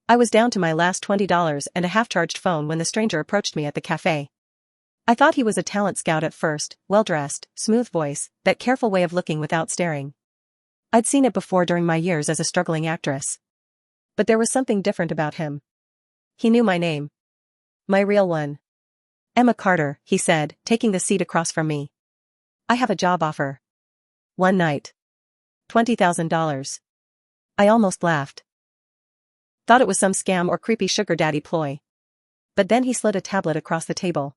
I was down to my last $20 and a half-charged phone when the stranger approached me at the cafe. I thought he was a talent scout at first, well-dressed, smooth voice, that careful way of looking without staring. I'd seen it before during my years as a struggling actress. But there was something different about him. He knew my name. My real one. Emma Carter, he said, taking the seat across from me. I have a job offer. One night. $20,000. I almost laughed. Thought it was some scam or creepy sugar daddy ploy. But then he slid a tablet across the table.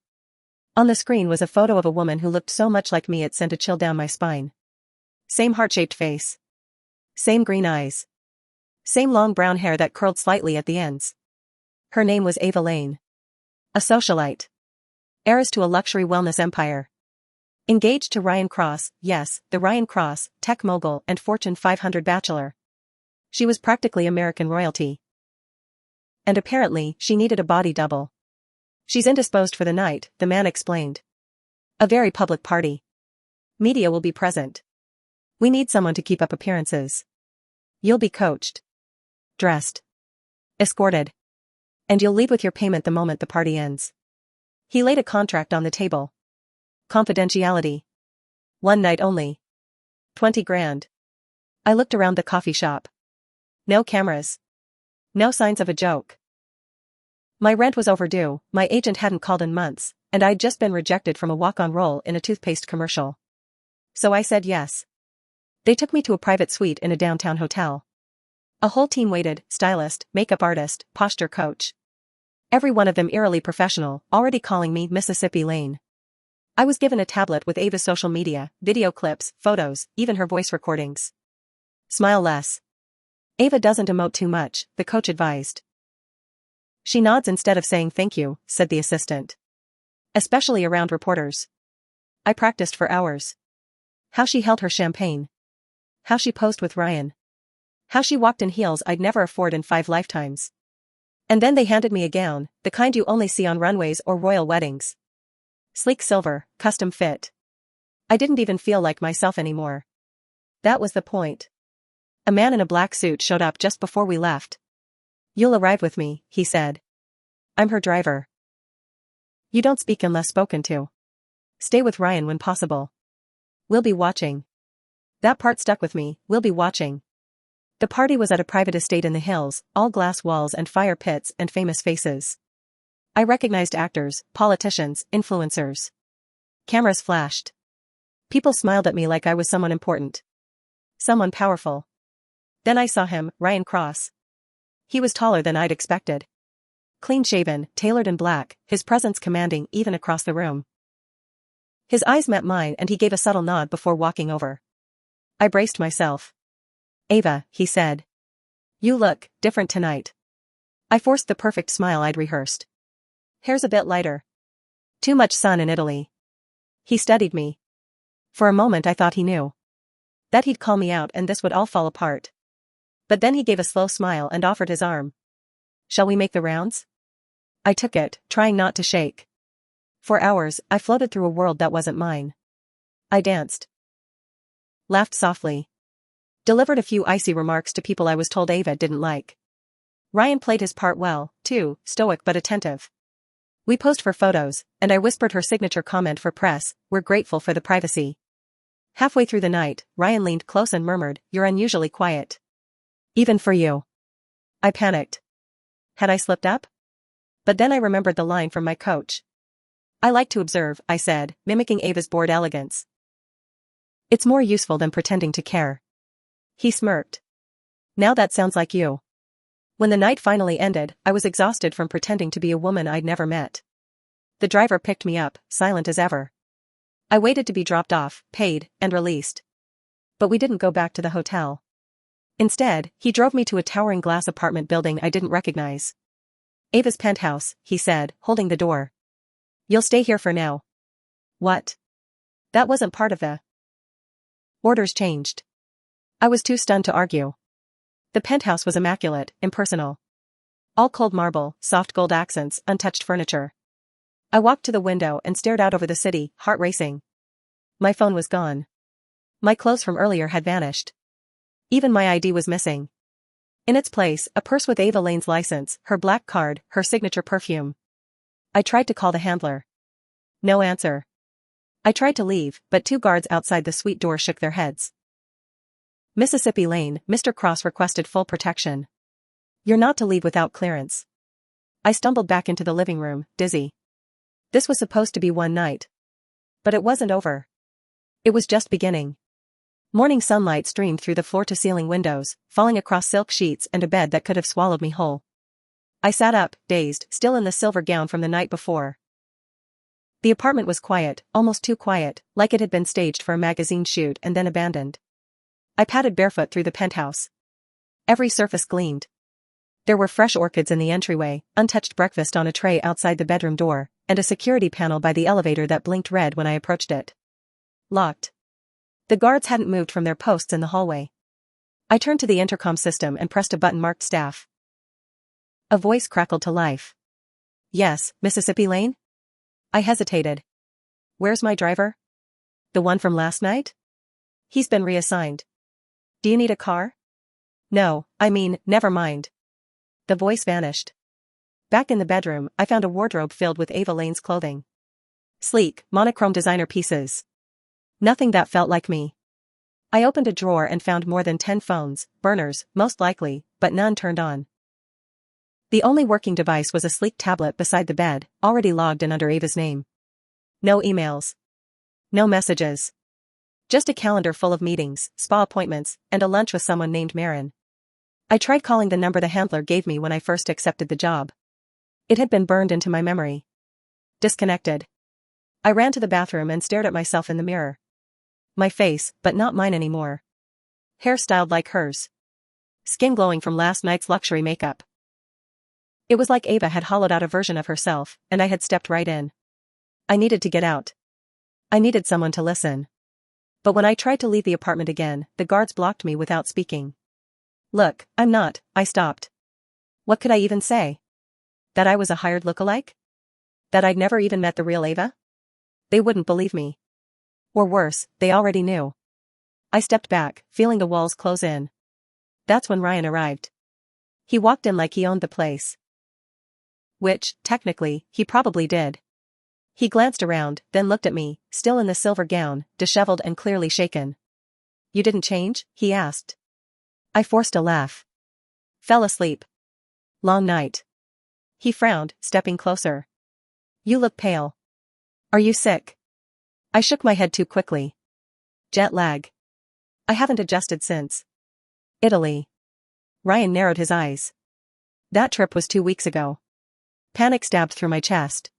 On the screen was a photo of a woman who looked so much like me it sent a chill down my spine. Same heart-shaped face. Same green eyes. Same long brown hair that curled slightly at the ends. Her name was Ava Lane. A socialite. Heiress to a luxury wellness empire. Engaged to Ryan Cross, yes, the Ryan Cross, tech mogul and Fortune 500 bachelor. She was practically American royalty. And apparently, she needed a body double. She's indisposed for the night, the man explained. A very public party. Media will be present. We need someone to keep up appearances. You'll be coached. Dressed. Escorted. And you'll leave with your payment the moment the party ends. He laid a contract on the table. Confidentiality. One night only. 20 grand. I looked around the coffee shop. No cameras. No signs of a joke. My rent was overdue, my agent hadn't called in months, and I'd just been rejected from a walk-on role in a toothpaste commercial. So I said yes. They took me to a private suite in a downtown hotel. A whole team waited, stylist, makeup artist, posture coach. Every one of them eerily professional, already calling me Mississippi Lane. I was given a tablet with Ava's social media, video clips, photos, even her voice recordings. Smile less. Ava doesn't emote too much, the coach advised. She nods instead of saying thank you, said the assistant. Especially around reporters. I practiced for hours. How she held her champagne. How she posed with Ryan. How she walked in heels I'd never afford in 5 lifetimes. And then they handed me a gown, the kind you only see on runways or royal weddings. Sleek silver, custom fit. I didn't even feel like myself anymore. That was the point. A man in a black suit showed up just before we left. You'll arrive with me, he said. I'm her driver. You don't speak unless spoken to. Stay with Ryan when possible. We'll be watching. That part stuck with me, we'll be watching. The party was at a private estate in the hills, all glass walls and fire pits and famous faces. I recognized actors, politicians, influencers. Cameras flashed. People smiled at me like I was someone important. Someone powerful. Then I saw him, Ryan Cross. He was taller than I'd expected. Clean-shaven, tailored in black, his presence commanding even across the room. His eyes met mine and he gave a subtle nod before walking over. I braced myself. Ava, he said. You look different tonight. I forced the perfect smile I'd rehearsed. Hair's a bit lighter. Too much sun in Italy. He studied me. For a moment I thought he knew. That he'd call me out and this would all fall apart. But then he gave a slow smile and offered his arm. Shall we make the rounds? I took it, trying not to shake. For hours, I floated through a world that wasn't mine. I danced. Laughed softly. Delivered a few icy remarks to people I was told Ava didn't like. Ryan played his part well, too, stoic but attentive. We posed for photos, and I whispered her signature comment for press, we're grateful for the privacy. Halfway through the night, Ryan leaned close and murmured, you're unusually quiet. Even for you. I panicked. Had I slipped up? But then I remembered the line from my coach. I like to observe, I said, mimicking Ava's bored elegance. It's more useful than pretending to care. He smirked. Now that sounds like you. When the night finally ended, I was exhausted from pretending to be a woman I'd never met. The driver picked me up, silent as ever. I waited to be dropped off, paid, and released. But we didn't go back to the hotel. Instead, he drove me to a towering glass apartment building I didn't recognize. Ava's penthouse, he said, holding the door. You'll stay here for now. What? That wasn't part of the orders changed. I was too stunned to argue. The penthouse was immaculate, impersonal. All cold marble, soft gold accents, untouched furniture. I walked to the window and stared out over the city, heart racing. My phone was gone. My clothes from earlier had vanished. Even my ID was missing. In its place, a purse with Ava Lane's license, her black card, her signature perfume. I tried to call the handler. No answer. I tried to leave, but two guards outside the suite door shook their heads. Mississippi Lane, Mr. Cross requested full protection. You're not to leave without clearance. I stumbled back into the living room, dizzy. This was supposed to be one night. But it wasn't over. It was just beginning. Morning sunlight streamed through the floor-to-ceiling windows, falling across silk sheets and a bed that could have swallowed me whole. I sat up, dazed, still in the silver gown from the night before. The apartment was quiet, almost too quiet, like it had been staged for a magazine shoot and then abandoned. I padded barefoot through the penthouse. Every surface gleamed. There were fresh orchids in the entryway, untouched breakfast on a tray outside the bedroom door, and a security panel by the elevator that blinked red when I approached it. Locked. The guards hadn't moved from their posts in the hallway. I turned to the intercom system and pressed a button marked staff. A voice crackled to life. Yes, Mississippi Lane? I hesitated. Where's my driver? The one from last night? He's been reassigned. Do you need a car? No, never mind. The voice vanished. Back in the bedroom, I found a wardrobe filled with Ava Lane's clothing. Sleek, monochrome designer pieces. Nothing that felt like me. I opened a drawer and found more than 10 phones, burners, most likely, but none turned on. The only working device was a sleek tablet beside the bed, already logged in under Ava's name. No emails. No messages. Just a calendar full of meetings, spa appointments, and a lunch with someone named Marin. I tried calling the number the handler gave me when I first accepted the job. It had been burned into my memory. Disconnected. I ran to the bathroom and stared at myself in the mirror. My face, but not mine anymore. Hair styled like hers. Skin glowing from last night's luxury makeup. It was like Ava had hollowed out a version of herself, and I had stepped right in. I needed to get out. I needed someone to listen. But when I tried to leave the apartment again, the guards blocked me without speaking. Look, I'm not, I stopped. What could I even say? That I was a hired lookalike? That I'd never even met the real Ava? They wouldn't believe me. Or worse, they already knew. I stepped back, feeling the walls close in. That's when Ryan arrived. He walked in like he owned the place. Which, technically, he probably did. He glanced around, then looked at me, still in the silver gown, disheveled and clearly shaken. You didn't change? He asked. I forced a laugh. Fell asleep. Long night. He frowned, stepping closer. You look pale. Are you sick? I shook my head too quickly. Jet lag. I haven't adjusted since. Italy. Ryan narrowed his eyes. That trip was 2 weeks ago. Panic stabbed through my chest.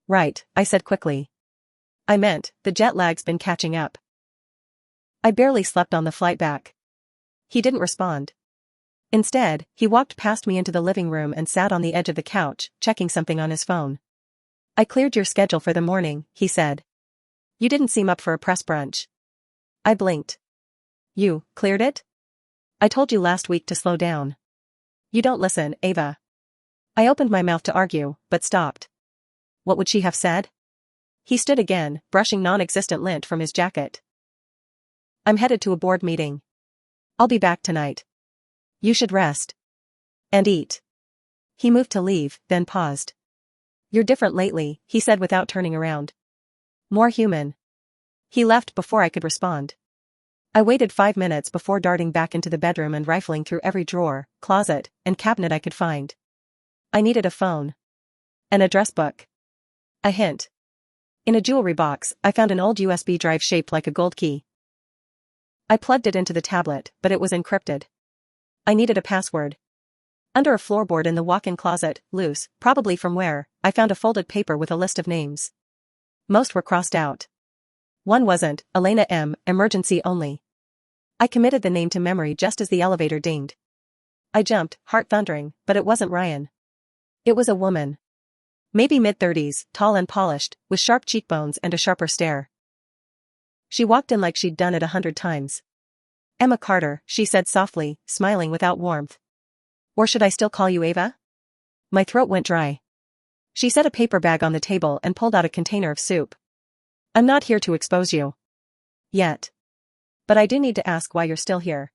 Right, I said quickly. I meant, the jet lag's been catching up. I barely slept on the flight back. He didn't respond. Instead, he walked past me into the living room and sat on the edge of the couch, checking something on his phone. I cleared your schedule for the morning, he said. You didn't seem up for a press brunch. I blinked. You cleared it? I told you last week to slow down. You don't listen, Ava. I opened my mouth to argue, but stopped. What would she have said? He stood again, brushing non-existent lint from his jacket. I'm headed to a board meeting. I'll be back tonight. You should rest. And eat. He moved to leave, then paused. You're different lately, he said without turning around. More human. He left before I could respond. I waited 5 minutes before darting back into the bedroom and rifling through every drawer, closet, and cabinet I could find. I needed a phone. An address book. A hint. In a jewelry box, I found an old USB drive shaped like a gold key. I plugged it into the tablet, but it was encrypted. I needed a password. Under a floorboard in the walk-in closet, loose, probably from where, I found a folded paper with a list of names. Most were crossed out. One wasn't, Elena M., emergency only. I committed the name to memory just as the elevator dinged. I jumped, heart thundering, but it wasn't Ryan. It was a woman. Maybe mid-30s, tall and polished, with sharp cheekbones and a sharper stare. She walked in like she'd done it 100 times. Emma Carter, she said softly, smiling without warmth. Or should I still call you Ava? My throat went dry. She set a paper bag on the table and pulled out a container of soup. I'm not here to expose you. Yet. But I do need to ask why you're still here.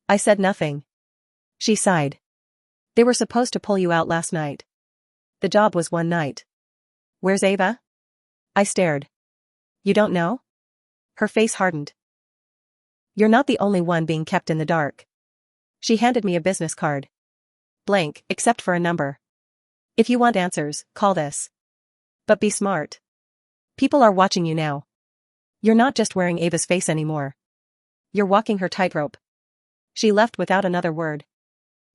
I said nothing. She sighed. They were supposed to pull you out last night. The job was one night. Where's Ava? I stared. You don't know? Her face hardened. You're not the only one being kept in the dark. She handed me a business card. Blank, except for a number. If you want answers, call this. But be smart. People are watching you now. You're not just wearing Ava's face anymore. You're walking her tightrope. She left without another word.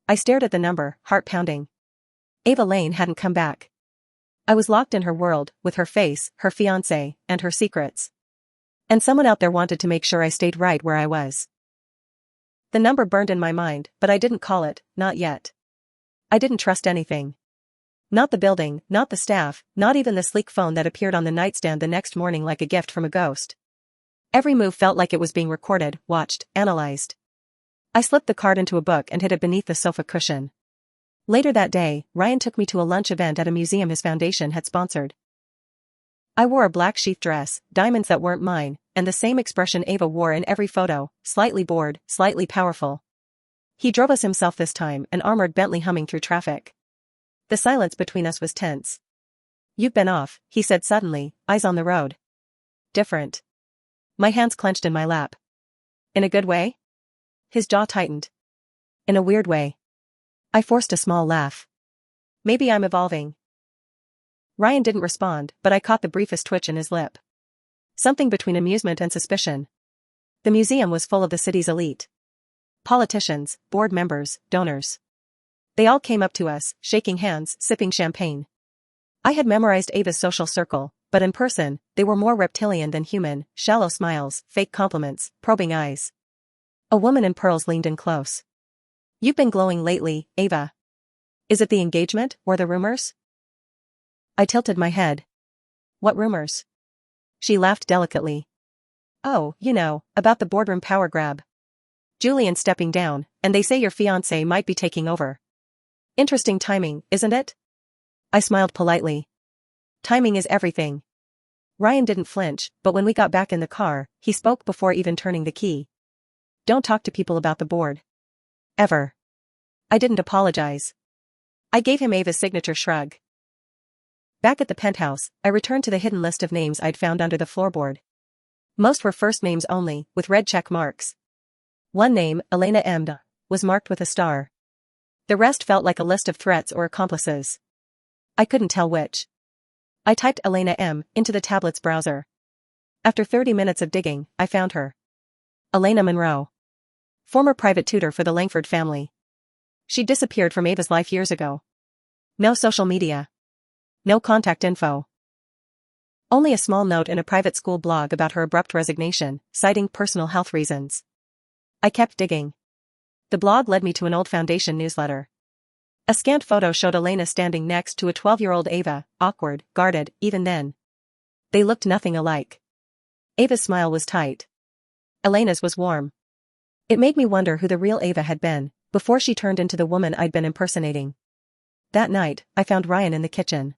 I stared at the number, heart pounding. Ava Lane hadn't come back. I was locked in her world, with her face, her fiancé, and her secrets. And someone out there wanted to make sure I stayed right where I was. The number burned in my mind, but I didn't call it, not yet. I didn't trust anything. Not the building, not the staff, not even the sleek phone that appeared on the nightstand the next morning like a gift from a ghost. Every move felt like it was being recorded, watched, analyzed. I slipped the card into a book and hid it beneath the sofa cushion. Later that day, Ryan took me to a lunch event at a museum his foundation had sponsored. I wore a black sheath dress, diamonds that weren't mine, and the same expression Ava wore in every photo, slightly bored, slightly powerful. He drove us himself this time, an armored Bentley humming through traffic. The silence between us was tense. You've been off, he said suddenly, eyes on the road. Different. My hands clenched in my lap. In a good way? His jaw tightened. In a weird way. I forced a small laugh. Maybe I'm evolving. Ryan didn't respond, but I caught the briefest twitch in his lip. Something between amusement and suspicion. The museum was full of the city's elite. Politicians, board members, donors. They all came up to us, shaking hands, sipping champagne. I had memorized Ava's social circle, but in person, they were more reptilian than human, shallow smiles, fake compliments, probing eyes. A woman in pearls leaned in close. You've been glowing lately, Ava. Is it the engagement, or the rumors? I tilted my head. What rumors? She laughed delicately. Oh, you know, about the boardroom power grab. Julian stepping down, and they say your fiancé might be taking over. Interesting timing, isn't it? I smiled politely. Timing is everything. Ryan didn't flinch, but when we got back in the car, he spoke before even turning the key. Don't talk to people about the board. Ever. I didn't apologize. I gave him Ava's signature shrug. Back at the penthouse, I returned to the hidden list of names I'd found under the floorboard. Most were first names only, with red check marks. One name, Elena M., was marked with a star. The rest felt like a list of threats or accomplices. I couldn't tell which. I typed Elena M. into the tablet's browser. After 30 minutes of digging, I found her. Elena Monroe. Former private tutor for the Langford family. She disappeared from Ava's life years ago. No social media. No contact info. Only a small note in a private school blog about her abrupt resignation, citing personal health reasons. I kept digging. The blog led me to an old foundation newsletter. A scanned photo showed Elena standing next to a 12-year-old Ava, awkward, guarded, even then. They looked nothing alike. Ava's smile was tight. Elena's was warm. It made me wonder who the real Ava had been, before she turned into the woman I'd been impersonating. That night, I found Ryan in the kitchen.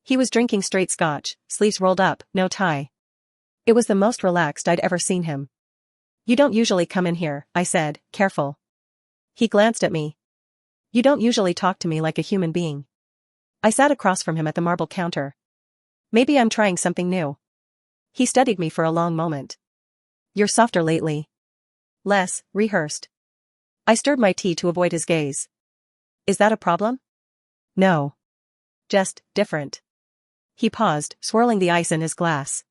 He was drinking straight scotch, sleeves rolled up, no tie. It was the most relaxed I'd ever seen him. You don't usually come in here, I said, careful. He glanced at me. You don't usually talk to me like a human being. I sat across from him at the marble counter. Maybe I'm trying something new. He studied me for a long moment. You're softer lately. Less, rehearsed. I stirred my tea to avoid his gaze. Is that a problem? No. Just, different. He paused, swirling the ice in his glass.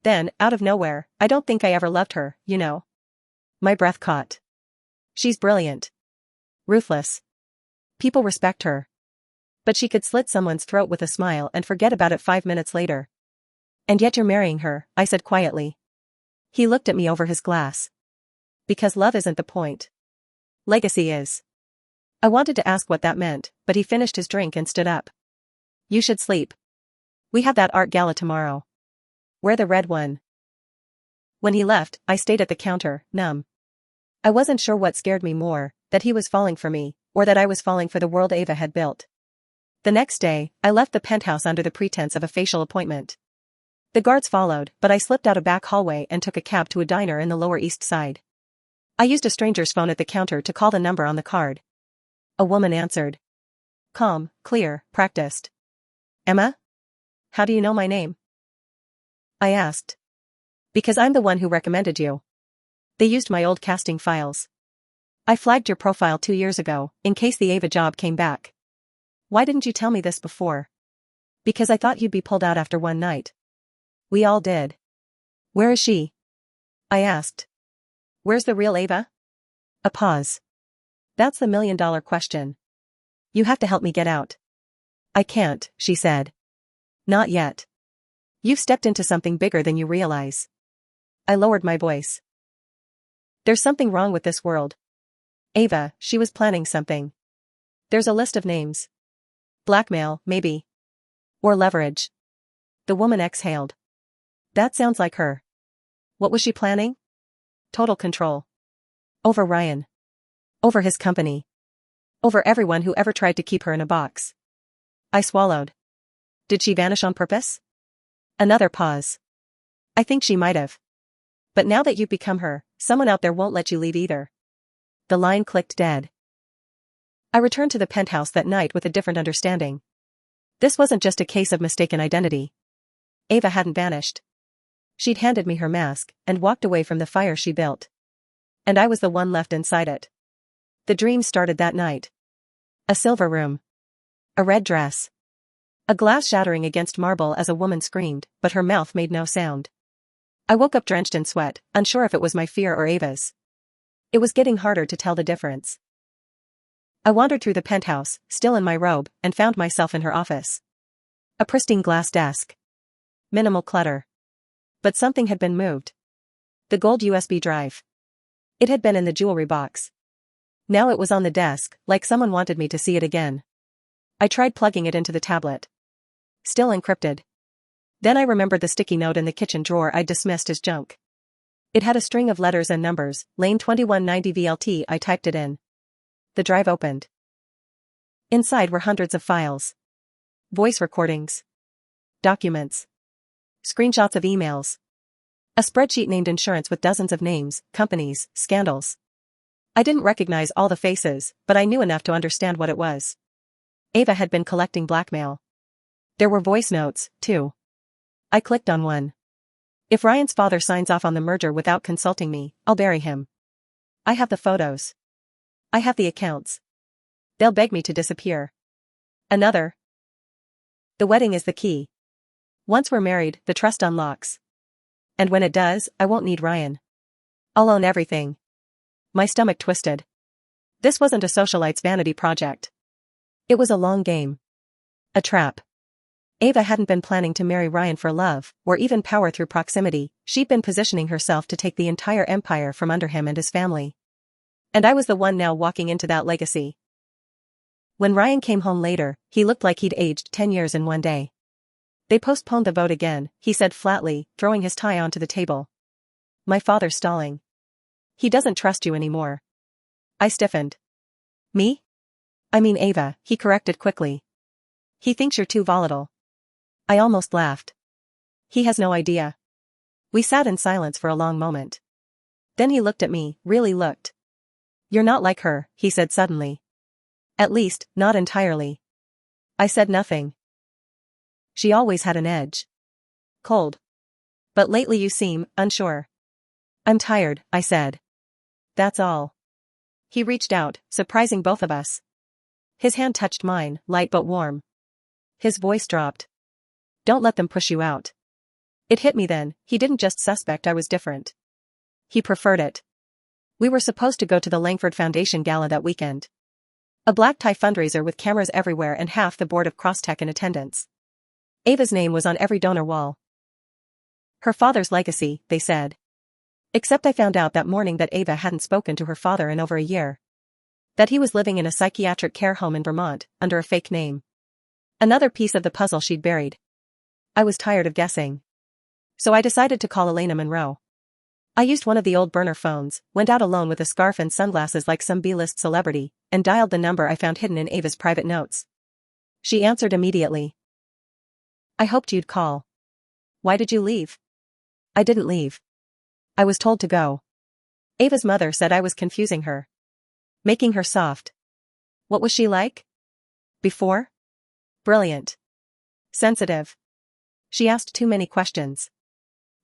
Then, out of nowhere, I don't think I ever loved her, you know. My breath caught. She's brilliant. Ruthless. People respect her. But she could slit someone's throat with a smile and forget about it 5 minutes later. And yet you're marrying her, I said quietly. He looked at me over his glass. Because love isn't the point. Legacy is. I wanted to ask what that meant, but he finished his drink and stood up. You should sleep. We have that art gala tomorrow. Wear the red one. When he left, I stayed at the counter, numb. I wasn't sure what scared me more, that he was falling for me, or that I was falling for the world Ava had built. The next day, I left the penthouse under the pretense of a facial appointment. The guards followed, but I slipped out a back hallway and took a cab to a diner in the Lower East Side. I used a stranger's phone at the counter to call the number on the card. A woman answered. Calm, clear, practiced. Emma? How do you know my name? I asked. Because I'm the one who recommended you. They used my old casting files. I flagged your profile 2 years ago, in case the Ava job came back. Why didn't you tell me this before? Because I thought you'd be pulled out after one night. We all did. Where is she? I asked. Where's the real Ava? A pause. That's the million-dollar question. You have to help me get out. I can't, she said. Not yet. You've stepped into something bigger than you realize. I lowered my voice. There's something wrong with this world. Ava, she was planning something. There's a list of names. Blackmail, maybe. Or leverage. The woman exhaled. That sounds like her. What was she planning? Total control. Over Ryan. Over his company. Over everyone who ever tried to keep her in a box. I swallowed. Did she vanish on purpose? Another pause. I think she might have. But now that you've become her, someone out there won't let you leave either. The line clicked dead. I returned to the penthouse that night with a different understanding. This wasn't just a case of mistaken identity. Ava hadn't vanished. She'd handed me her mask and walked away from the fire she built. And I was the one left inside it. The dream started that night. A silver room. A red dress. A glass shattering against marble as a woman screamed, but her mouth made no sound. I woke up drenched in sweat, unsure if it was my fear or Ava's. It was getting harder to tell the difference. I wandered through the penthouse, still in my robe, and found myself in her office. A pristine glass desk. Minimal clutter. But something had been moved. The gold USB drive. It had been in the jewelry box. Now it was on the desk, like someone wanted me to see it again. I tried plugging it into the tablet. Still encrypted. Then I remembered the sticky note in the kitchen drawer I'd dismissed as junk. It had a string of letters and numbers, lane 2190 VLT. I typed it in. The drive opened. Inside were hundreds of files. Voice recordings. Documents. Screenshots of emails. A spreadsheet named insurance with dozens of names, companies, scandals. I didn't recognize all the faces, but I knew enough to understand what it was. Ava had been collecting blackmail. There were voice notes, too. I clicked on one. If Ryan's father signs off on the merger without consulting me, I'll bury him. I have the photos. I have the accounts. They'll beg me to disappear. Another. The wedding is the key. Once we're married, the trust unlocks. And when it does, I won't need Ryan. I'll own everything. My stomach twisted. This wasn't a socialite's vanity project. It was a long game. A trap. Ava hadn't been planning to marry Ryan for love, or even power through proximity. She'd been positioning herself to take the entire empire from under him and his family. And I was the one now walking into that legacy. When Ryan came home later, he looked like he'd aged 10 years in one day. They postponed the vote again, he said flatly, throwing his tie onto the table. My father's stalling. He doesn't trust you anymore. I stiffened. Me? I mean Ava, he corrected quickly. He thinks you're too volatile. I almost laughed. He has no idea. We sat in silence for a long moment. Then he looked at me, really looked. You're not like her, he said suddenly. At least, not entirely. I said nothing. She always had an edge. Cold. But lately you seem unsure. I'm tired, I said. That's all. He reached out, surprising both of us. His hand touched mine, light but warm. His voice dropped. Don't let them push you out. It hit me then, he didn't just suspect I was different. He preferred it. We were supposed to go to the Langford Foundation Gala that weekend. A black tie fundraiser with cameras everywhere and half the board of Crosstech in attendance. Ava's name was on every donor wall. Her father's legacy, they said. Except I found out that morning that Ava hadn't spoken to her father in over a year. That he was living in a psychiatric care home in Vermont, under a fake name. Another piece of the puzzle she'd buried. I was tired of guessing. So I decided to call Elena Monroe. I used one of the old burner phones, went out alone with a scarf and sunglasses like some B-list celebrity, and dialed the number I found hidden in Ava's private notes. She answered immediately. I hoped you'd call. Why did you leave? I didn't leave. I was told to go. Ava's mother said I was confusing her. Making her soft. What was she like? Before? Brilliant. Sensitive. She asked too many questions.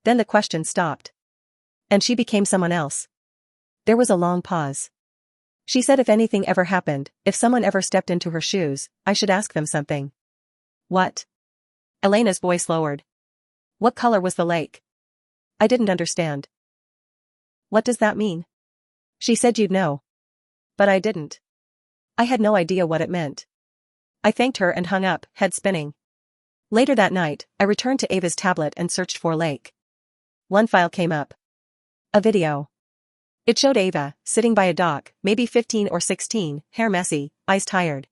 Then the questions stopped. And she became someone else. There was a long pause. She said if anything ever happened, if someone ever stepped into her shoes, I should ask them something. What? Elena's voice lowered. What color was the lake? I didn't understand. What does that mean? She said you'd know. But I didn't. I had no idea what it meant. I thanked her and hung up, head spinning. Later that night, I returned to Ava's tablet and searched for lake. One file came up. A video. It showed Ava, sitting by a dock, maybe 15 or 16, hair messy, eyes tired.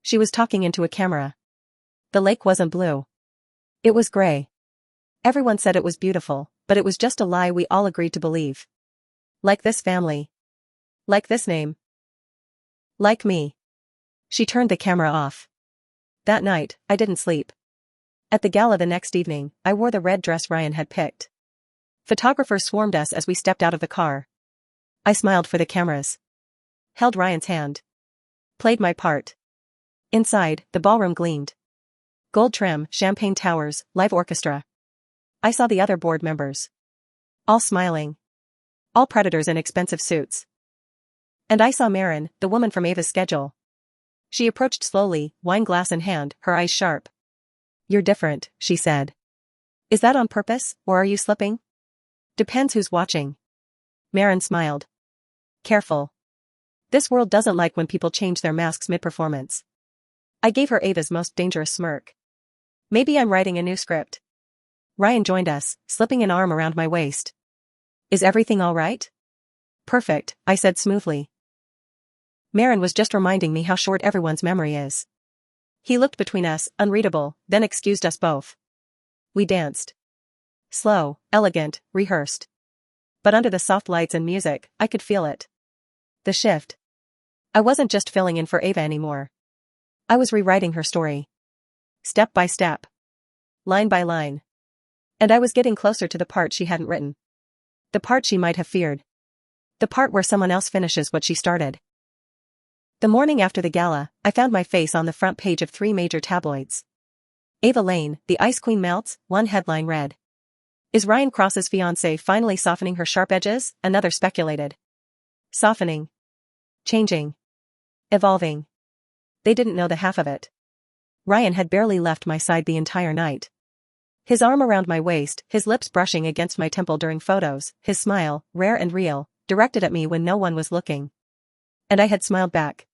She was talking into a camera. The lake wasn't blue. It was gray. Everyone said it was beautiful, but it was just a lie we all agreed to believe. Like this family. Like this name. Like me. She turned the camera off. That night, I didn't sleep. At the gala the next evening, I wore the red dress Ryan had picked. Photographers swarmed us as we stepped out of the car. I smiled for the cameras. Held Ryan's hand. Played my part. Inside, the ballroom gleamed. Gold trim, champagne towers, live orchestra. I saw the other board members. All smiling. All predators in expensive suits. And I saw Marin, the woman from Ava's schedule. She approached slowly, wine glass in hand, her eyes sharp. You're different, she said. Is that on purpose, or are you slipping? Depends who's watching. Marin smiled. Careful. This world doesn't like when people change their masks mid-performance. I gave her Ava's most dangerous smirk. Maybe I'm writing a new script. Ryan joined us, slipping an arm around my waist. Is everything all right? Perfect, I said smoothly. Marin was just reminding me how short everyone's memory is. He looked between us, unreadable, then excused us both. We danced. Slow, elegant, rehearsed. But under the soft lights and music, I could feel it. The shift. I wasn't just filling in for Ava anymore. I was rewriting her story. Step by step. Line by line. And I was getting closer to the part she hadn't written. The part she might have feared. The part where someone else finishes what she started. The morning after the gala, I found my face on the front page of 3 major tabloids. Ava Lane, the Ice Queen melts, one headline read. Is Ryan Cross's fiancée finally softening her sharp edges? Another speculated. Softening. Changing. Evolving. They didn't know the half of it. Ryan had barely left my side the entire night. His arm around my waist, his lips brushing against my temple during photos, his smile, rare and real, directed at me when no one was looking. And I had smiled back.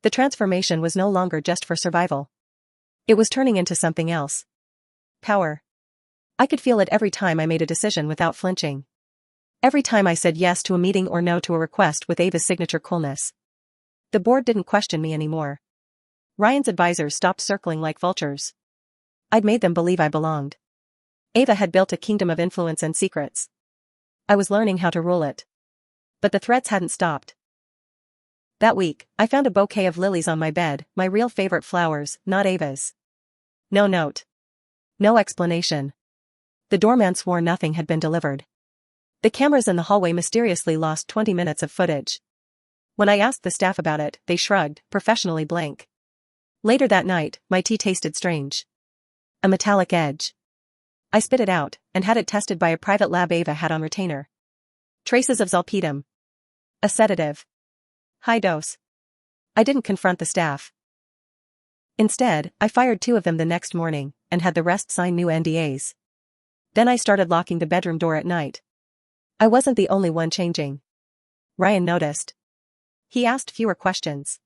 The transformation was no longer just for survival. It was turning into something else. Power. I could feel it every time I made a decision without flinching. Every time I said yes to a meeting or no to a request with Ava's signature coolness. The board didn't question me anymore. Ryan's advisors stopped circling like vultures. I'd made them believe I belonged. Ava had built a kingdom of influence and secrets. I was learning how to rule it. But the threats hadn't stopped. That week, I found a bouquet of lilies on my bed, my real favorite flowers, not Ava's. No note. No explanation. The doorman swore nothing had been delivered. The cameras in the hallway mysteriously lost 20 minutes of footage. When I asked the staff about it, they shrugged, professionally blank. Later that night, my tea tasted strange. A metallic edge. I spit it out, and had it tested by a private lab Ava had on retainer. Traces of zolpidem. A sedative. High dose. I didn't confront the staff. Instead, I fired 2 of them the next morning, and had the rest sign new NDAs. Then I started locking the bedroom door at night. I wasn't the only one changing. Ryan noticed. He asked fewer questions.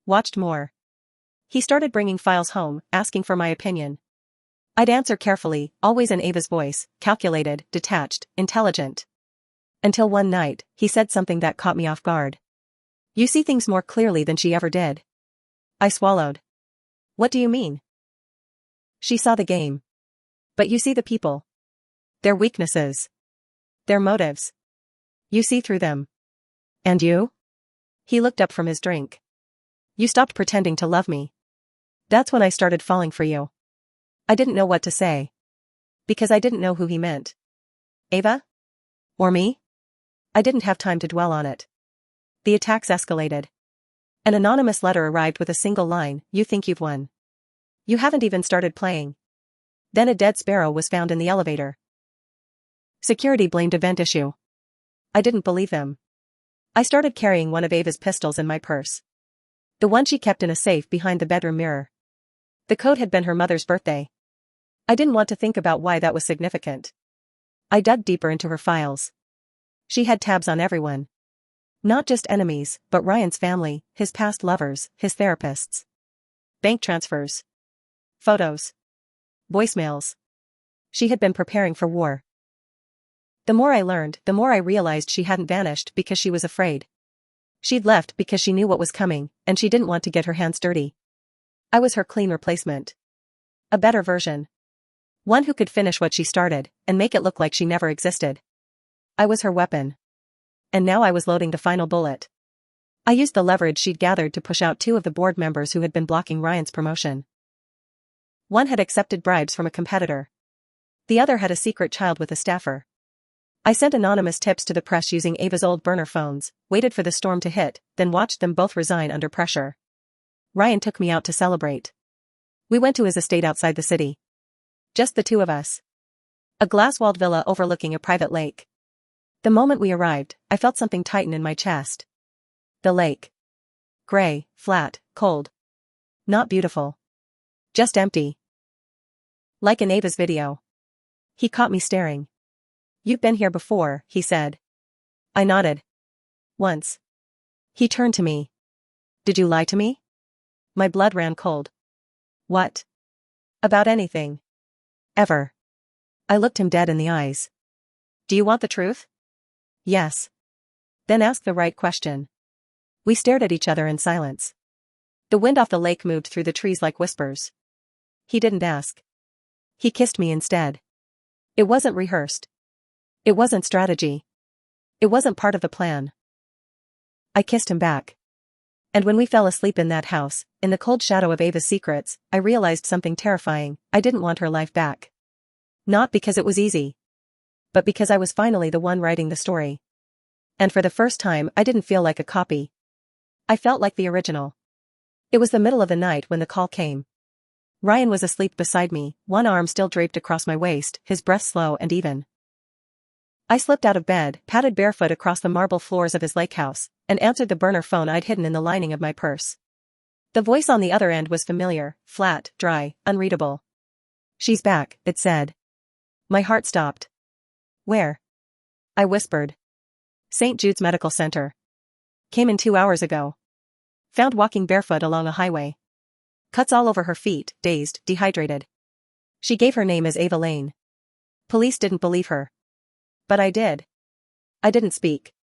Watched more. He started bringing files home, asking for my opinion. I'd answer carefully, always in Ava's voice, calculated, detached, intelligent. Until one night, he said something that caught me off guard. You see things more clearly than she ever did. I swallowed. What do you mean? She saw the game. But you see the people. Their weaknesses. Their motives. You see through them. And you? He looked up from his drink. You stopped pretending to love me. That's when I started falling for you. I didn't know what to say. Because I didn't know who he meant. Ava? Or me? I didn't have time to dwell on it. The attacks escalated. An anonymous letter arrived with a single line, "You think you've won. You haven't even started playing." Then a dead sparrow was found in the elevator. Security blamed event issue. I didn't believe them. I started carrying one of Ava's pistols in my purse. The one she kept in a safe behind the bedroom mirror. The code had been her mother's birthday. I didn't want to think about why that was significant. I dug deeper into her files. She had tabs on everyone. Not just enemies, but Ryan's family, his past lovers, his therapists. Bank transfers. Photos. Voicemails. She had been preparing for war. The more I learned, the more I realized she hadn't vanished because she was afraid. She'd left because she knew what was coming, and she didn't want to get her hands dirty. I was her clean replacement. A better version. One who could finish what she started, and make it look like she never existed. I was her weapon. And now I was loading the final bullet. I used the leverage she'd gathered to push out 2 of the board members who had been blocking Ryan's promotion. One had accepted bribes from a competitor. The other had a secret child with a staffer. I sent anonymous tips to the press using Ava's old burner phones, waited for the storm to hit, then watched them both resign under pressure. Ryan took me out to celebrate. We went to his estate outside the city. Just the 2 of us. A glass-walled villa overlooking a private lake. The moment we arrived, I felt something tighten in my chest. The lake. Gray, flat, cold. Not beautiful. Just empty. Like in Ava's video. He caught me staring. "You've been here before," he said. I nodded. "Once." He turned to me. "Did you lie to me?" My blood ran cold. "What?" "About anything. Ever." I looked him dead in the eyes. "Do you want the truth?" "Yes." "Then ask the right question." We stared at each other in silence. The wind off the lake moved through the trees like whispers. He didn't ask. He kissed me instead. It wasn't rehearsed. It wasn't strategy. It wasn't part of the plan. I kissed him back. And when we fell asleep in that house, in the cold shadow of Ava's secrets, I realized something terrifying. I didn't want her life back. Not because it was easy. But because I was finally the one writing the story. And for the first time, I didn't feel like a copy. I felt like the original. It was the middle of the night when the call came. Ryan was asleep beside me, one arm still draped across my waist, his breath slow and even. I slipped out of bed, padded barefoot across the marble floors of his lake house, and answered the burner phone I'd hidden in the lining of my purse. The voice on the other end was familiar, flat, dry, unreadable. "She's back," it said. My heart stopped. "Where?" I whispered. "St. Jude's Medical Center. Came in 2 hours ago. Found walking barefoot along a highway. Cuts all over her feet, dazed, dehydrated. She gave her name as Ava Lane. Police didn't believe her. But I did. I didn't speak.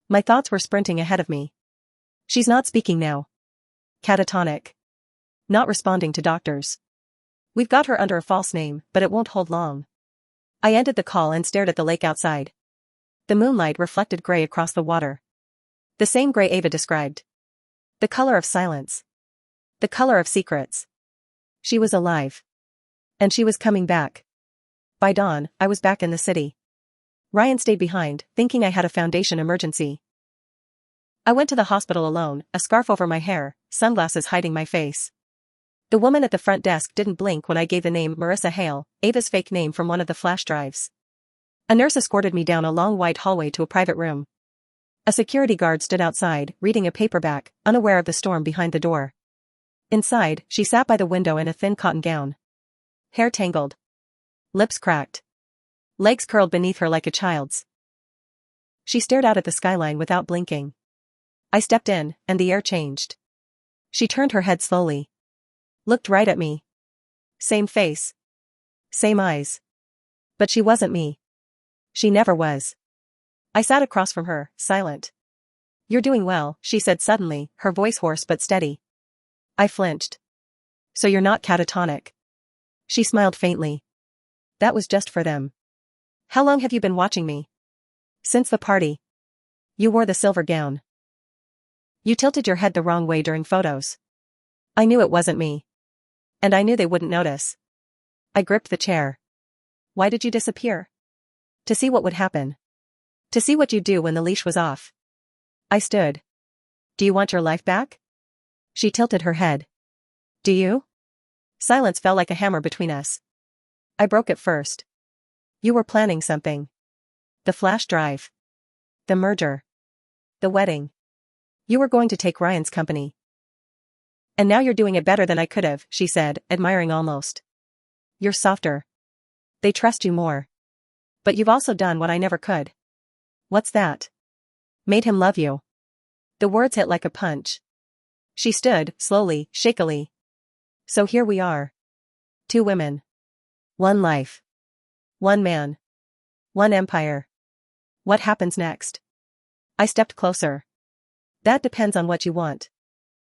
My thoughts were sprinting ahead of me. She's not speaking now. Catatonic. Not responding to doctors. We've got her under a false name, but it won't hold long." I ended the call and stared at the lake outside. The moonlight reflected gray across the water. The same gray Ava described. The color of silence. The color of secrets. She was alive. And she was coming back. By dawn, I was back in the city. Ryan stayed behind, thinking I had a foundation emergency. I went to the hospital alone, a scarf over my hair, sunglasses hiding my face. The woman at the front desk didn't blink when I gave the name Marissa Hale, Ava's fake name from one of the flash drives. A nurse escorted me down a long white hallway to a private room. A security guard stood outside, reading a paperback, unaware of the storm behind the door. Inside, she sat by the window in a thin cotton gown. Hair tangled. Lips cracked. Legs curled beneath her like a child's. She stared out at the skyline without blinking. I stepped in, and the air changed. She turned her head slowly. Looked right at me. Same face. Same eyes. But she wasn't me. She never was. I sat across from her, silent. "You're doing well," she said suddenly, her voice hoarse but steady. I flinched. "So you're not catatonic?" She smiled faintly. "That was just for them." "How long have you been watching me?" "Since the party. You wore the silver gown. You tilted your head the wrong way during photos. I knew it wasn't me. And I knew they wouldn't notice." I gripped the chair. "Why did you disappear?" "To see what would happen." To see what you'd do when the leash was off. I stood. Do you want your life back? She tilted her head. Do you? Silence fell like a hammer between us. I broke it first. You were planning something. The flash drive. The merger. The wedding. You were going to take Ryan's company. And now you're doing it better than I could have, she said, admiring almost. You're softer. They trust you more. But you've also done what I never could. What's that? Made him love you. The words hit like a punch. She stood, slowly, shakily. So here we are. 2 women. 1 life. 1 man. 1 empire. What happens next? I stepped closer. That depends on what you want.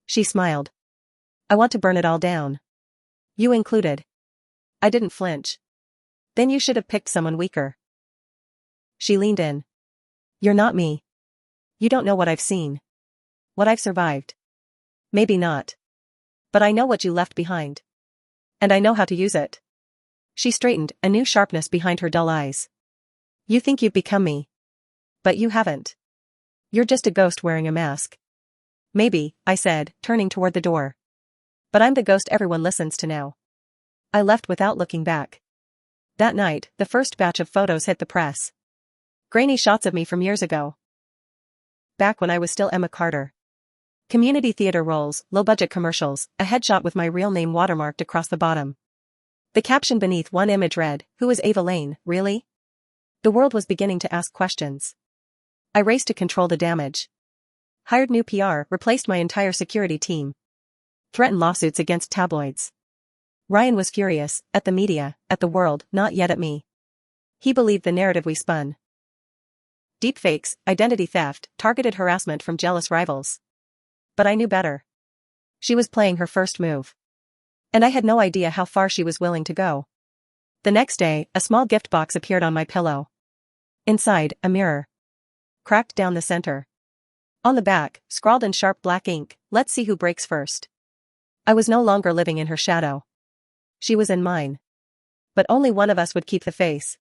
She smiled. I want to burn it all down. You included. I didn't flinch. Then you should have picked someone weaker. She leaned in. You're not me. You don't know what I've seen. What I've survived. Maybe not. But I know what you left behind. And I know how to use it. She straightened, a new sharpness behind her dull eyes. You think you've become me. But you haven't. You're just a ghost wearing a mask. Maybe, I said, turning toward the door. But I'm the ghost everyone listens to now. I left without looking back. That night, the first batch of photos hit the press. Grainy shots of me from years ago. Back when I was still Emma Carter. Community theater roles, low-budget commercials, a headshot with my real name watermarked across the bottom. The caption beneath one image read, "Who is Ava Lane, really?" The world was beginning to ask questions. I raced to control the damage. Hired new PR, replaced my entire security team. Threatened lawsuits against tabloids. Ryan was furious, at the media, at the world, not yet at me. He believed the narrative we spun. Deepfakes, identity theft, targeted harassment from jealous rivals. But I knew better. She was playing her first move. And I had no idea how far she was willing to go. The next day, a small gift box appeared on my pillow. Inside, a mirror. Cracked down the center. On the back, scrawled in sharp black ink, "Let's see who breaks first." I was no longer living in her shadow. She was in mine. But only one of us would keep the face.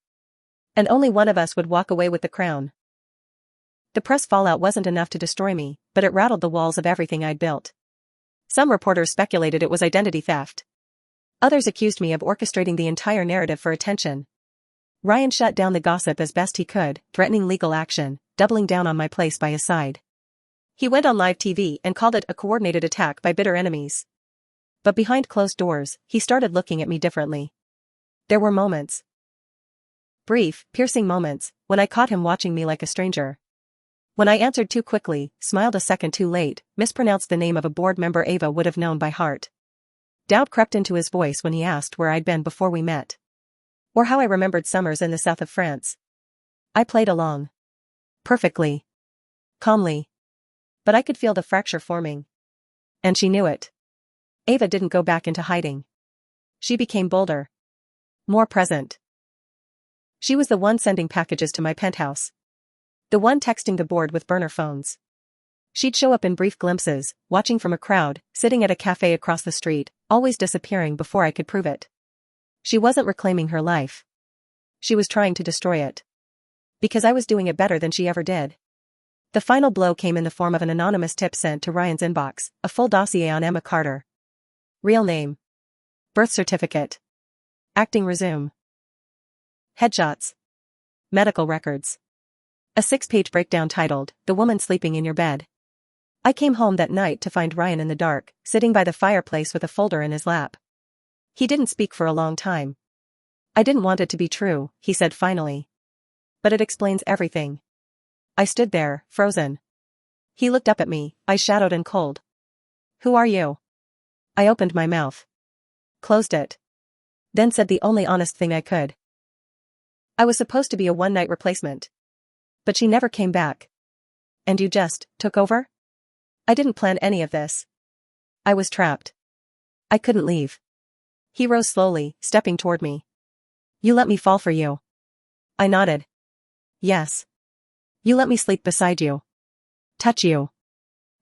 And only one of us would walk away with the crown. The press fallout wasn't enough to destroy me, but it rattled the walls of everything I'd built. Some reporters speculated it was identity theft. Others accused me of orchestrating the entire narrative for attention. Ryan shut down the gossip as best he could, threatening legal action, doubling down on my place by his side. He went on live TV and called it a coordinated attack by bitter enemies. But behind closed doors, he started looking at me differently. There were moments. Brief, piercing moments, when I caught him watching me like a stranger. When I answered too quickly, smiled a second too late, mispronounced the name of a board member Ava would have known by heart. Doubt crept into his voice when he asked where I'd been before we met. Or how I remembered summers in the south of France. I played along. Perfectly. Calmly. But I could feel the fracture forming. And she knew it. Ava didn't go back into hiding. She became bolder. More present. She was the one sending packages to my penthouse. The one texting the board with burner phones. She'd show up in brief glimpses, watching from a crowd, sitting at a cafe across the street, always disappearing before I could prove it. She wasn't reclaiming her life. She was trying to destroy it. Because I was doing it better than she ever did. The final blow came in the form of an anonymous tip sent to Ryan's inbox, a full dossier on Emma Carter. Real name. Birth certificate. Acting resume. Headshots. Medical records. A 6-page breakdown titled, "The Woman Sleeping in Your Bed." I came home that night to find Ryan in the dark, sitting by the fireplace with a folder in his lap. He didn't speak for a long time. "I didn't want it to be true," he said finally. "But it explains everything." I stood there, frozen. He looked up at me, eyes shadowed and cold. "Who are you?" I opened my mouth. Closed it. Then said the only honest thing I could. "I was supposed to be a one-night replacement. But she never came back. And you just took over?" "I didn't plan any of this. I was trapped. I couldn't leave." He rose slowly, stepping toward me. "You let me fall for you." I nodded. "Yes. You let me sleep beside you. Touch you.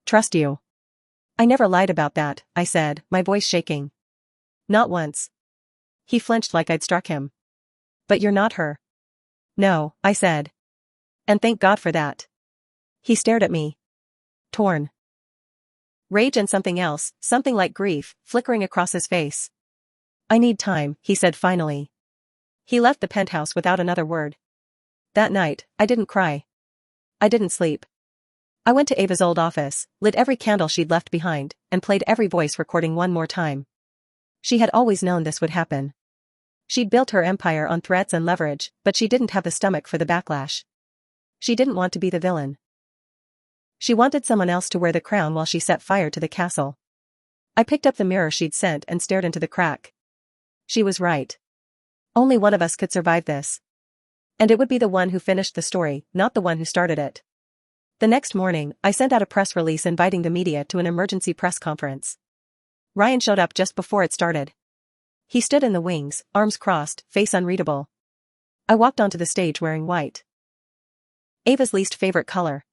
Trust you." "I never lied about that," I said, my voice shaking. "Not once." He flinched like I'd struck him. "But you're not her." "No," I said. And thank God for that. He stared at me. Torn. Rage and something else, something like grief, flickering across his face. I need time, he said finally. He left the penthouse without another word. That night, I didn't cry. I didn't sleep. I went to Ava's old office, lit every candle she'd left behind, and played every voice recording one more time. She had always known this would happen. She'd built her empire on threats and leverage, but she didn't have the stomach for the backlash. She didn't want to be the villain. She wanted someone else to wear the crown while she set fire to the castle. I picked up the mirror she'd sent and stared into the crack. She was right. Only one of us could survive this. And it would be the one who finished the story, not the one who started it. The next morning, I sent out a press release inviting the media to an emergency press conference. Ryan showed up just before it started. He stood in the wings, arms crossed, face unreadable. I walked onto the stage wearing white. Ava's least favorite color.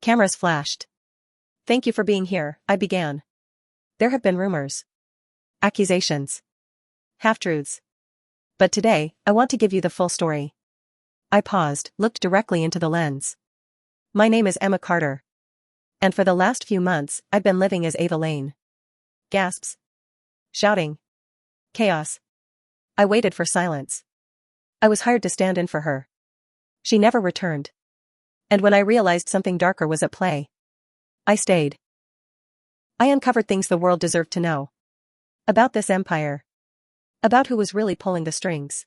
Cameras flashed. Thank you for being here, I began. There have been rumors. Accusations. Half-truths. But today, I want to give you the full story. I paused, looked directly into the lens. My name is Emma Carter. And for the last few months, I've been living as Ava Lane. Gasps. Shouting. Chaos. I waited for silence. I was hired to stand in for her. She never returned. And when I realized something darker was at play, I stayed. I uncovered things the world deserved to know. About this empire. About who was really pulling the strings.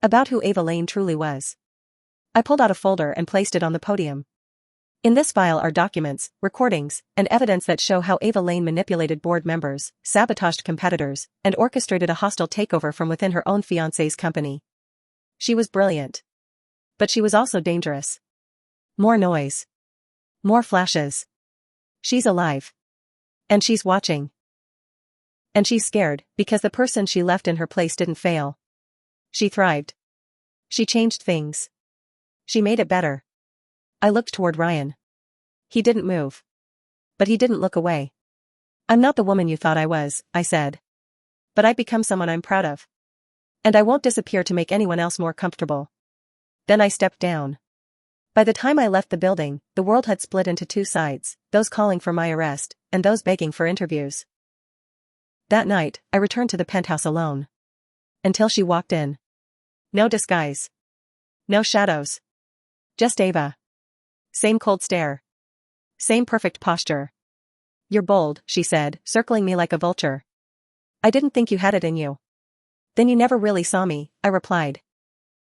About who Ava Lane truly was. I pulled out a folder and placed it on the podium. In this file are documents, recordings, and evidence that show how Ava Lane manipulated board members, sabotaged competitors, and orchestrated a hostile takeover from within her own fiancé's company. She was brilliant. But she was also dangerous. More noise. More flashes. She's alive. And she's watching. And she's scared, because the person she left in her place didn't fail. She thrived. She changed things. She made it better. I looked toward Ryan. He didn't move. But he didn't look away. I'm not the woman you thought I was, I said. But I've become someone I'm proud of. And I won't disappear to make anyone else more comfortable. Then I stepped down. By the time I left the building, the world had split into two sides, those calling for my arrest, and those begging for interviews. That night, I returned to the penthouse alone. Until she walked in. No disguise. No shadows. Just Ava. Same cold stare. Same perfect posture. You're bold, she said, circling me like a vulture. I didn't think you had it in you. Then you never really saw me, I replied.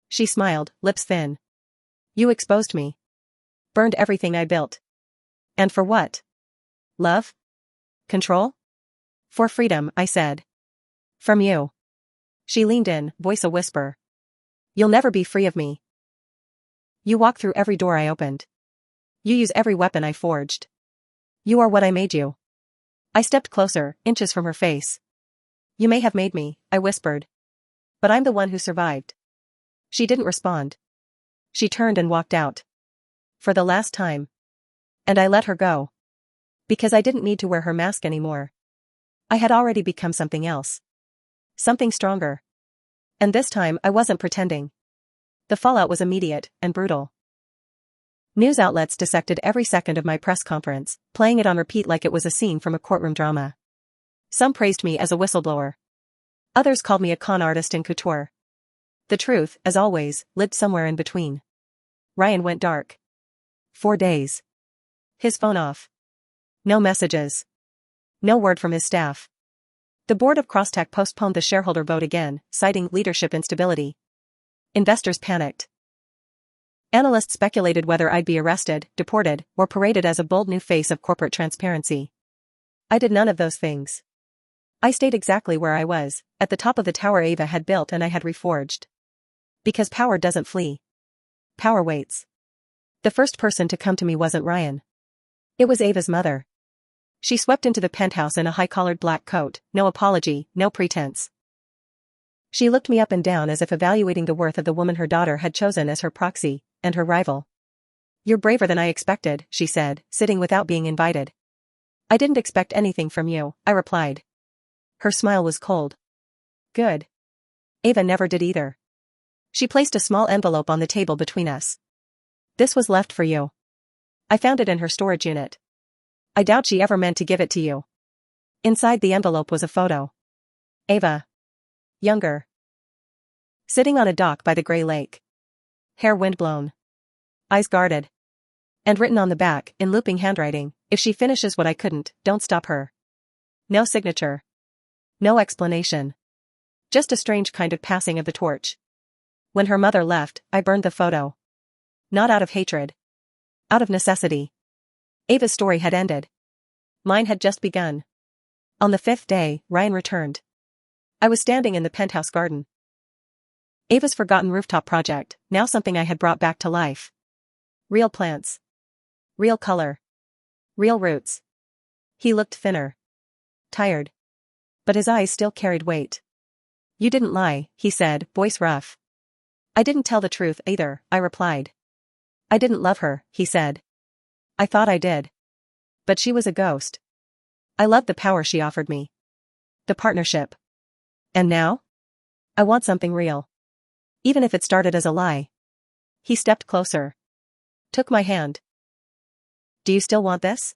She smiled, lips thin. You exposed me. Burned everything I built. And for what? Love? Control? For freedom, I said. From you. She leaned in, voice a whisper. You'll never be free of me. You walk through every door I opened. You use every weapon I forged. You are what I made you. I stepped closer, inches from her face. You may have made me, I whispered. But I'm the one who survived. She didn't respond. She turned and walked out. For the last time. And I let her go. Because I didn't need to wear her mask anymore. I had already become something else. Something stronger. And this time I wasn't pretending. The fallout was immediate and brutal. News outlets dissected every second of my press conference, playing it on repeat like it was a scene from a courtroom drama. Some praised me as a whistleblower. Others called me a con artist in couture. The truth, as always, lived somewhere in between. Ryan went dark. 4 days. His phone off. No messages. No word from his staff. The board of Crosstech postponed the shareholder vote again, citing leadership instability. Investors panicked. Analysts speculated whether I'd be arrested, deported, or paraded as a bold new face of corporate transparency. I did none of those things. I stayed exactly where I was, at the top of the tower Ava had built and I had reforged. Because power doesn't flee. Power waits. The first person to come to me wasn't Ryan. It was Ava's mother. She swept into the penthouse in a high-collared black coat, no apology, no pretense. She looked me up and down as if evaluating the worth of the woman her daughter had chosen as her proxy, and her rival. You're braver than I expected, she said, sitting without being invited. I didn't expect anything from you, I replied. Her smile was cold. Good. Ava never did either. She placed a small envelope on the table between us. This was left for you. I found it in her storage unit. I doubt she ever meant to give it to you. Inside the envelope was a photo. Ava. Younger. Sitting on a dock by the gray lake. Hair windblown. Eyes guarded. And written on the back, in looping handwriting, if she finishes what I couldn't, don't stop her. No signature. No explanation. Just a strange kind of passing of the torch. When her mother left, I burned the photo. Not out of hatred. Out of necessity. Ava's story had ended. Mine had just begun. On the 5th day, Ryan returned. I was standing in the penthouse garden. Ava's forgotten rooftop project, now something I had brought back to life. Real plants. Real color. Real roots. He looked thinner. Tired. But his eyes still carried weight. You didn't lie, he said, voice rough. I didn't tell the truth either, I replied. I didn't love her, he said. I thought I did. But she was a ghost. I loved the power she offered me. The partnership. And now? I want something real. Even if it started as a lie. He stepped closer. Took my hand. Do you still want this?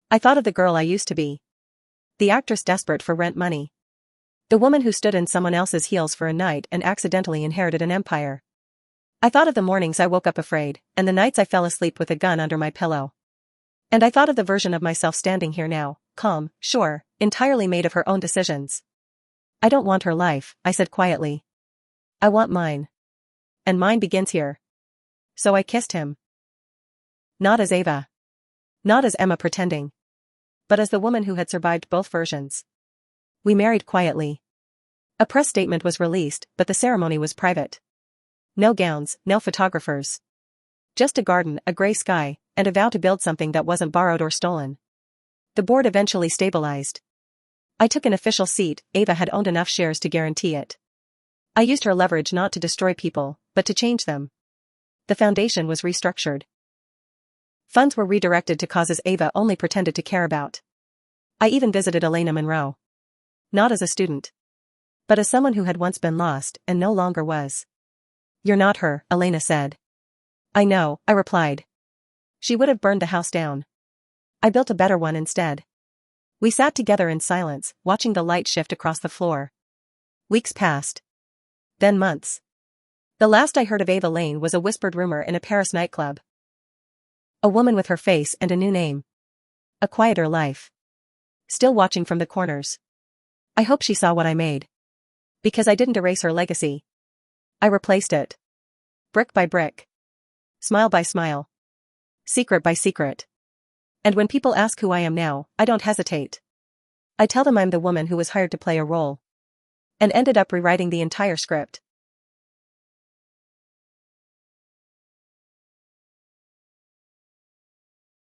I thought of the girl I used to be. The actress desperate for rent money. The woman who stood in someone else's heels for a night and accidentally inherited an empire. I thought of the mornings I woke up afraid, and the nights I fell asleep with a gun under my pillow. And I thought of the version of myself standing here now, calm, sure, entirely made of her own decisions. I don't want her life, I said quietly. I want mine. And mine begins here. So I kissed him. Not as Ava. Not as Emma pretending. But as the woman who had survived both versions. We married quietly. A press statement was released, but the ceremony was private. No gowns, no photographers. Just a garden, a gray sky, and a vow to build something that wasn't borrowed or stolen. The board eventually stabilized. I took an official seat. Ava had owned enough shares to guarantee it. I used her leverage not to destroy people, but to change them. The foundation was restructured. Funds were redirected to causes Ava only pretended to care about. I even visited Elena Monroe. Not as a student. But as someone who had once been lost and no longer was. You're not her, Elena said. I know, I replied. She would have burned the house down. I built a better one instead. We sat together in silence, watching the light shift across the floor. Weeks passed. Then months. The last I heard of Ava Lane was a whispered rumor in a Paris nightclub. A woman with her face and a new name. A quieter life. Still watching from the corners. I hope she saw what I made. Because I didn't erase her legacy. I replaced it. Brick by brick. Smile by smile. Secret by secret. And when people ask who I am now, I don't hesitate. I tell them I'm the woman who was hired to play a role. And ended up rewriting the entire script.